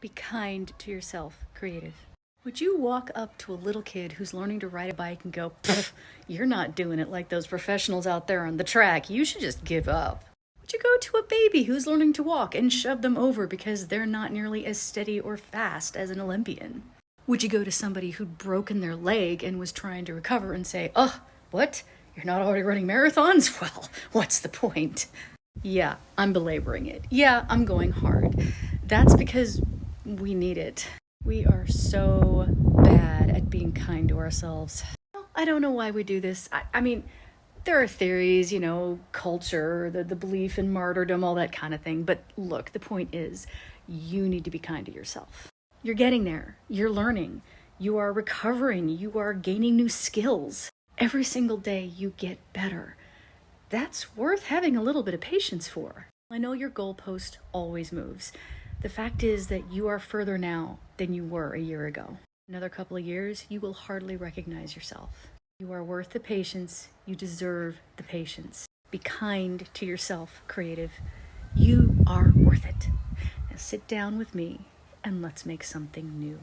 Be kind to yourself, creative. Would you walk up to a little kid who's learning to ride a bike and go, "Pff, you're not doing it like those professionals out there on the track. You should just give up"? Would you go to a baby who's learning to walk and shove them over because they're not nearly as steady or fast as an Olympian? Would you go to somebody who'd broken their leg and was trying to recover and say, "Oh, what? You're not already running marathons? Well, what's the point?" Yeah, I'm belaboring it. Yeah, I'm going hard. That's because we need it. We are so bad at being kind to ourselves. I don't know why we do this. I mean, there are theories, culture, the belief in martyrdom, all that kind of thing. But look, the point is, you need to be kind to yourself. You're getting there. You're learning. You are recovering. You are gaining new skills. Every single day you get better. That's worth having a little bit of patience for. I know your goalpost always moves. The fact is that you are further now than you were a year ago. Another couple of years, you will hardly recognize yourself. You are worth the patience. You deserve the patience. Be kind to yourself, creative. You are worth it. Now sit down with me and let's make something new.